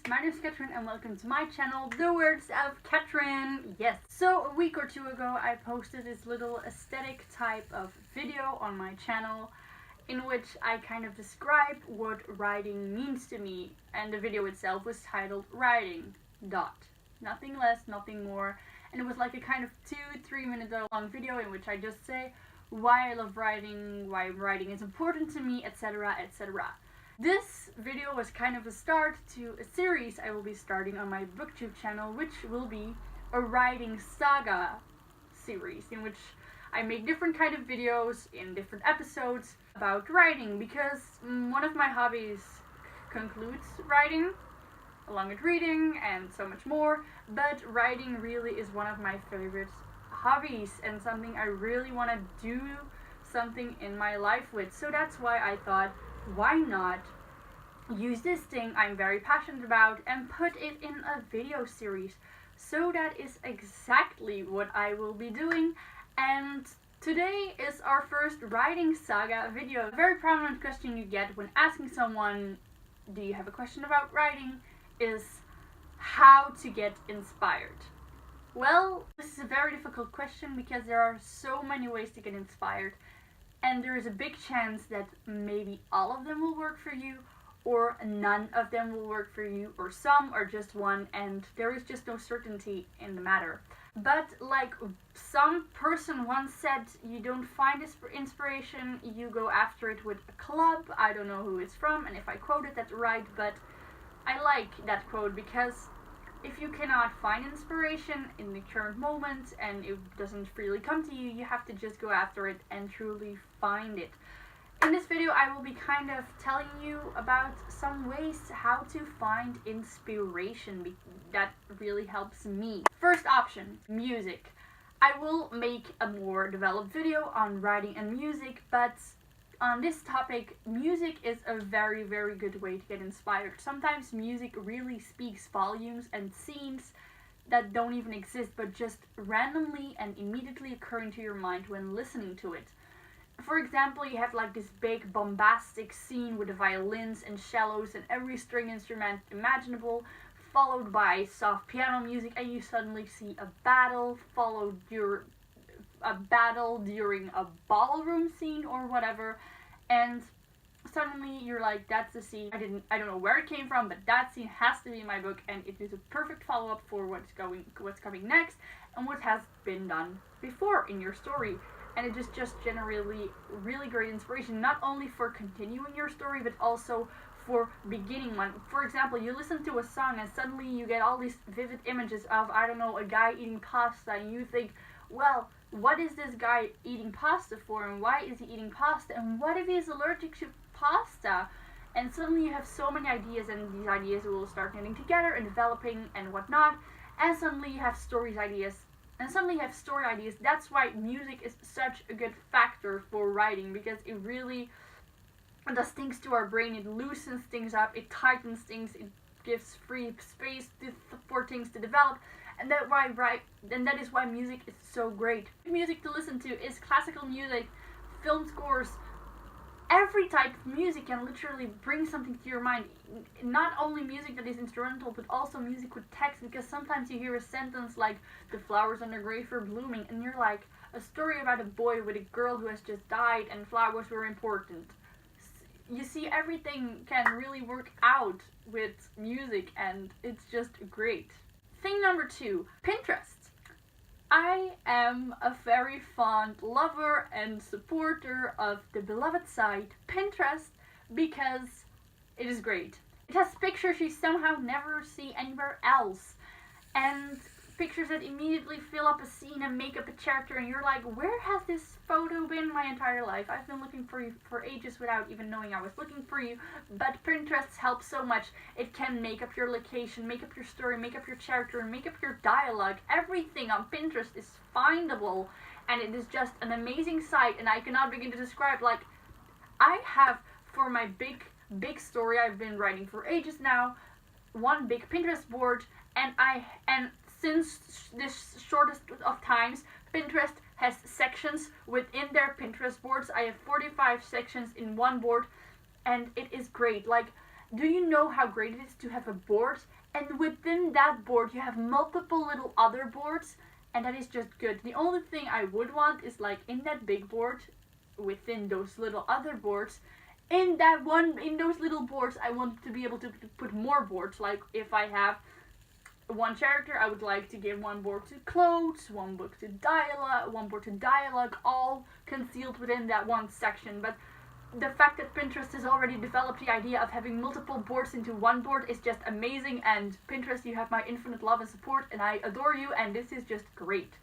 my name is Catherine and welcome to my channel, The Words of Catherine. Yes, so a week or two ago I posted this little aesthetic type of video on my channel in which I kind of described what writing means to me, and the video itself was titled Writing. Nothing less, nothing more, and it was like a kind of 2-3 minute long video in which I just say why I love writing, why writing is important to me, etc, etc. This video was kind of a start to a series I will be starting on my booktube channel, which will be a writing saga series in which I make different kind of videos in different episodes about writing, because one of my hobbies concludes writing, along with reading and so much more, but writing really is one of my favorite hobbies and something I really want to do something in my life with. So that's why I thought, why not use this thing I'm very passionate about and put it in a video series. So that is exactly what I will be doing, and today is our first writing saga video. A very prominent question you get when asking someone, do you have a question about writing, is how to get inspired. Well, this is a very difficult question because there are so many ways to get inspired, and there is a big chance that maybe all of them will work for you, or none of them will work for you, or some, or just one, and there is just no certainty in the matter. But like some person once said, you don't find inspiration, you go after it with a club. I don't know who it's from and if I quoted that right, but I like that quote because if you cannot find inspiration in the current moment and it doesn't freely come to you, you have to just go after it and truly find it. In this video I will be kind of telling you about some ways how to find inspiration that really helps me. First option, music. I will make a more developed video on writing and music, but on this topic, music is a very, very good way to get inspired. Sometimes music really speaks volumes and scenes that don't even exist, but just randomly and immediately occurring to your mind when listening to it. For example, you have like this big bombastic scene with the violins and cellos and every string instrument imaginable, followed by soft piano music, and you suddenly see a battle during a ballroom scene or whatever, and suddenly you're like, that's the scene. I don't know where it came from, but that scene has to be in my book, and it is a perfect follow-up for what's coming next and what has been done before in your story. And it is just generally really great inspiration, not only for continuing your story, but also for beginning one. For example, you listen to a song and suddenly you get all these vivid images of, I don't know, a guy eating pasta, and you think, well, what is this guy eating pasta for, and why is he eating pasta, and what if he's allergic to pasta? And suddenly you have so many ideas, and these ideas will start knitting together and developing and whatnot, and suddenly you have story ideas. That's why music is such a good factor for writing, because it really does things to our brain. It loosens things up, it tightens things, it gives free space for things to develop, and that is why music is so great. Music to listen to is classical music, film scores. Every type of music can literally bring something to your mind. Not only music that is instrumental, but also music with text, because sometimes you hear a sentence like, the flowers on the grave are blooming, and you're like, a story about a boy with a girl who has just died and flowers were important. You see, everything can really work out with music, and it's just great. Thing number 2, Pinterest. I am a very fond lover and supporter of the beloved site Pinterest because it is great. It has pictures you somehow never see anywhere else, and pictures that immediately fill up a scene and make up a character, and you're like, where has this photo been my entire life? I've been looking for you for ages without even knowing I was looking for you. But Pinterest helps so much. It can make up your location, make up your story, make up your character, and make up your dialogue. Everything on Pinterest is findable, and it is just an amazing site, and I cannot begin to describe. Like, I have, for my big story I've been writing for ages now, one big Pinterest board, and since this shortest of times, Pinterest has sections within their Pinterest boards. I have 45 sections in one board, and it is great. Like, Do you know how great it is to have a board, and within that board you have multiple little other boards, and that is just good. The only thing I would want is like in that big board, within those little other boards, in those little boards I want to be able to put more boards. Like if I have one character, I would like to give one board to clothes, one book to dialogue, one board to dialogue, all concealed within that one section. But the fact that Pinterest has already developed the idea of having multiple boards into one board is just amazing, and Pinterest, you have my infinite love and support, and I adore you, and this is just great.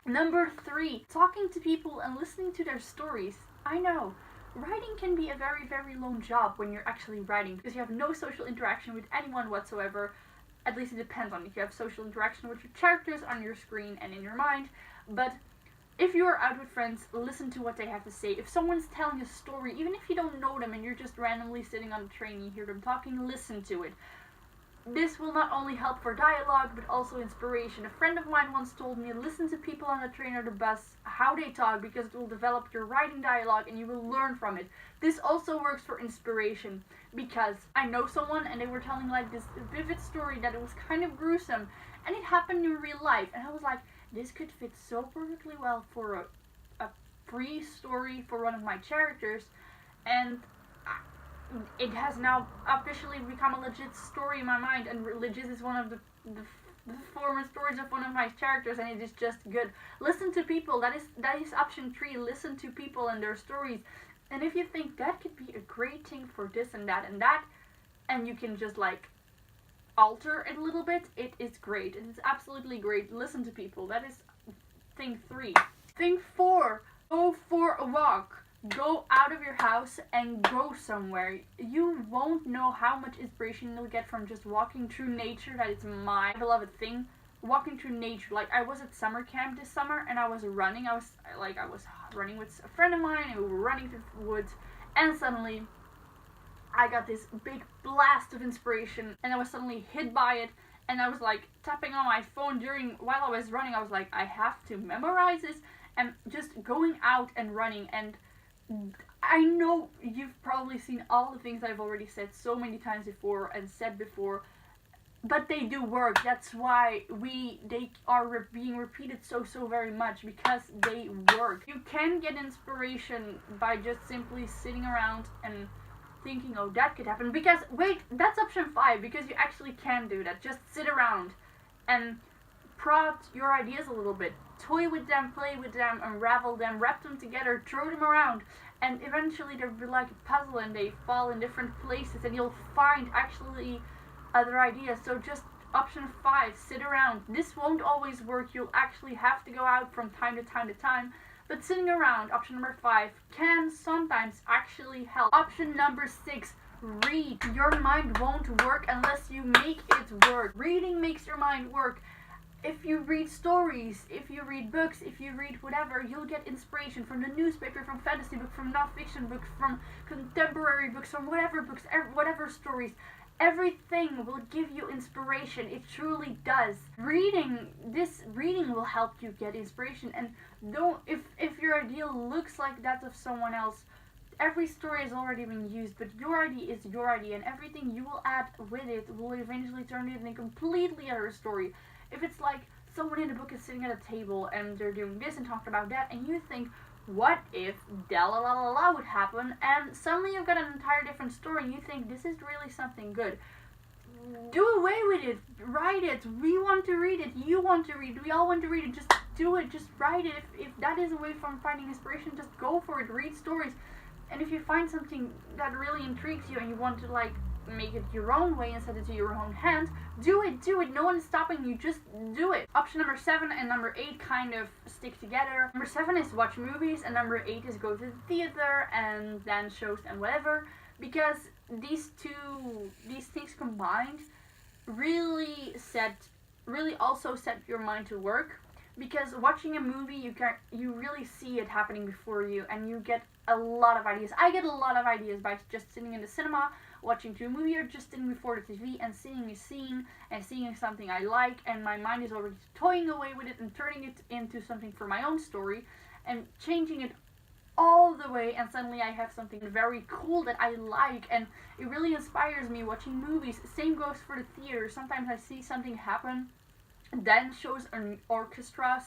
Number 3, talking to people and listening to their stories. I know, writing can be a very, very lone job when you're actually writing, because you have no social interaction with anyone whatsoever. At least it depends on if you have social interaction with your characters on your screen and in your mind, but if you are out with friends, listen to what they have to say. If someone's telling a story, even if you don't know them and you're just randomly sitting on a train and you hear them talking, listen to it. This will not only help for dialogue, but also inspiration. A friend of mine once told me, listen to people on the train or the bus, how they talk, because it will develop your writing dialogue and you will learn from it. This also works for inspiration, because I know someone and they were telling like this vivid story that it was kind of gruesome, and it happened in real life, and I was like, this could fit so perfectly well for a free story for one of my characters, and it has now officially become a legit story in my mind, and legit is one of the former stories of one of my characters, and it is just good. Listen to people, that is option 3, listen to people and their stories, and if you think that could be a great thing for this and that, and you can just like alter it a little bit, it is great. It is absolutely great. Listen to people. That is thing 3. Thing 4, go for a walk. Go out of your house and go somewhere. You won't know how much inspiration you'll get from just walking through nature. That is my beloved thing. Walking through nature. Like, I was at summer camp this summer and I was running. I was running with a friend of mine, and we were running through the woods, and suddenly I got this big blast of inspiration, and I was suddenly hit by it, and I was like tapping on my phone while I was running. I was like, I have to memorize this, and just going out and running. And I know you've probably seen all the things I've already said so many times before and said before, but they do work. That's why they are being repeated so very much, because they work. You can get inspiration by just simply sitting around and thinking, oh, that could happen, because wait, that's option 5, because you actually can do that. Just sit around and prod your ideas a little bit, toy with them, play with them, unravel them, wrap them together, throw them around, and eventually they'll be like a puzzle and they fall in different places and you'll find actually other ideas. So just option 5, sit around. This won't always work. You'll actually have to go out from time to time, but sitting around, option number 5, can sometimes actually help. Option number 6, read. Your mind won't work unless you make it work. Reading makes your mind work. If you read stories, if you read books, if you read whatever, you'll get inspiration from the newspaper, from fantasy books, from non-fiction books, from contemporary books, from whatever books, whatever stories. Everything will give you inspiration. It truly does. Reading will help you get inspiration. And if your idea looks like that of someone else, every story has already been used, but your idea is your idea, and everything you will add with it will eventually turn it into a completely other story. If it's like someone in the book is sitting at a table and they're doing this and talking about that, and you think, what if da la la la la would happen, and suddenly you've got an entire different story, and you think this is really something good. Do away with it. Write it. We want to read it. You want to read it. We all want to read it. Just do it. Just write it. If that is a way from finding inspiration, just go for it. Read stories. And if you find something that really intrigues you and you want to like make it your own way and set it to your own hand, do it. No one is stopping you. Just do it. Option number 7 and number 8 kind of stick together. Number 7 is watch movies, and number 8 is go to the theater and dance shows and whatever, because these things combined really also set your mind to work. Because watching a movie, you really see it happening before you, and you get a lot of ideas. I get a lot of ideas by just sitting in the cinema, watching a movie, or just sitting before the TV and seeing a scene and seeing something I like, and my mind is already toying away with it and turning it into something for my own story and changing it all the way, and suddenly I have something very cool that I like, and it really inspires me watching movies. Same goes for the theater. Sometimes I see something happen, dance shows and orchestras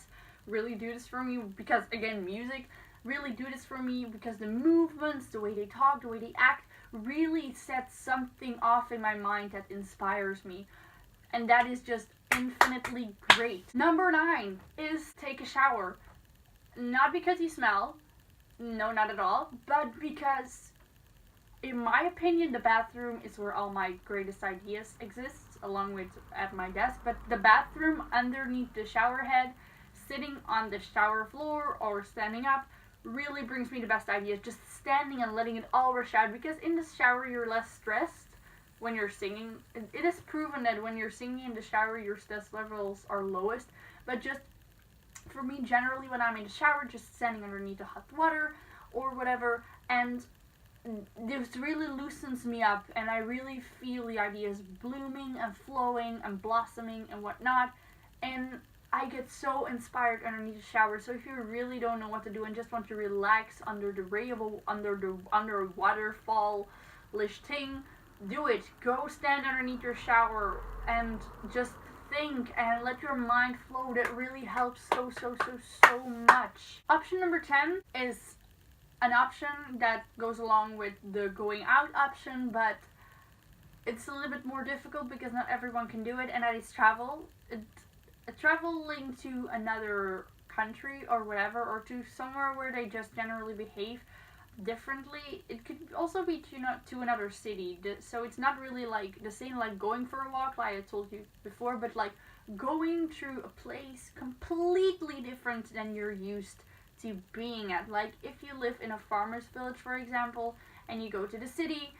really do this for me, because again, music really do this for me, because the movements, the way they talk, the way they act really sets something off in my mind that inspires me, and that is just infinitely great. Number 9 is take a shower. Not because you smell, no, not at all, but because in my opinion the bathroom is where all my greatest ideas exist, along with at my desk. But the bathroom underneath the shower head, sitting on the shower floor or standing up, really brings me the best ideas. Just standing and letting it all rush out, because in the shower you're less stressed when you're singing. It is proven that when you're singing in the shower your stress levels are lowest. But just for me, generally when I'm in the shower, just standing underneath the hot water or whatever, and this really loosens me up, and I really feel the ideas blooming and flowing and blossoming and whatnot, and I get so inspired underneath the shower. So if you really don't know what to do and just want to relax under the ray of under a waterfall-ish thing, do it. Go stand underneath your shower and just think and let your mind flow. That really helps so much. Option number 10 is an option that goes along with the going out option, but it's a little bit more difficult because not everyone can do it, and that is travel. Traveling to another country or whatever, or to somewhere where they just generally behave differently. It could also be to another city, so it's not really like the same like going for a walk like I told you before, but like going through a place completely different than you're used to being at. Like if you live in a farmer's village, for example, and you go to the city,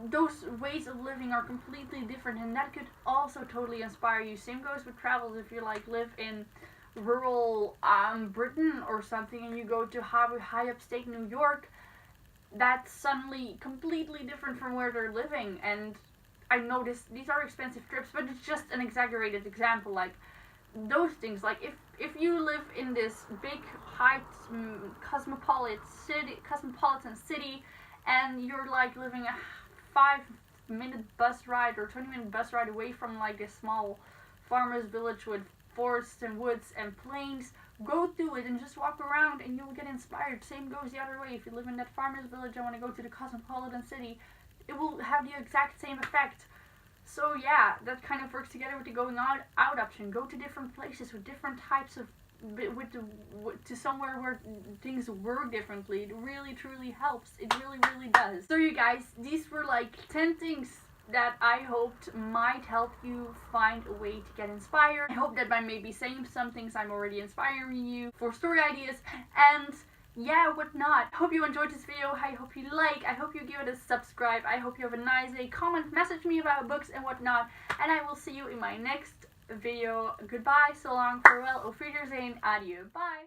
those ways of living are completely different, and that could also totally inspire you. Same goes with travels. If you like live in rural Britain or something, and you go to high upstate New York, that's suddenly completely different from where they're living. And I know these are expensive trips, but it's just an exaggerated example. Like those things, like if you live in this big high cosmopolitan city, and you're like living a 5-minute bus ride or 20-minute bus ride away from like a small farmer's village with forests and woods and plains, go through it and just walk around and you'll get inspired. Same goes the other way. If you live in that farmer's village and want to go to the cosmopolitan city, it will have the exact same effect. So yeah, that kind of works together with the going out option. Go to different places with different types of to somewhere where things work differently. It really truly helps. It really does. So you guys, these were like 10 things that I hoped might help you find a way to get inspired. I hope that by maybe saying some things I'm already inspiring you for story ideas and yeah, whatnot. I hope you enjoyed this video. I hope you like. I hope you give it a subscribe. I hope you have a nice day. Comment, message me about books and whatnot, and I will see you in my next video. Goodbye, so long, farewell, auf Wiedersehen, adieu, bye.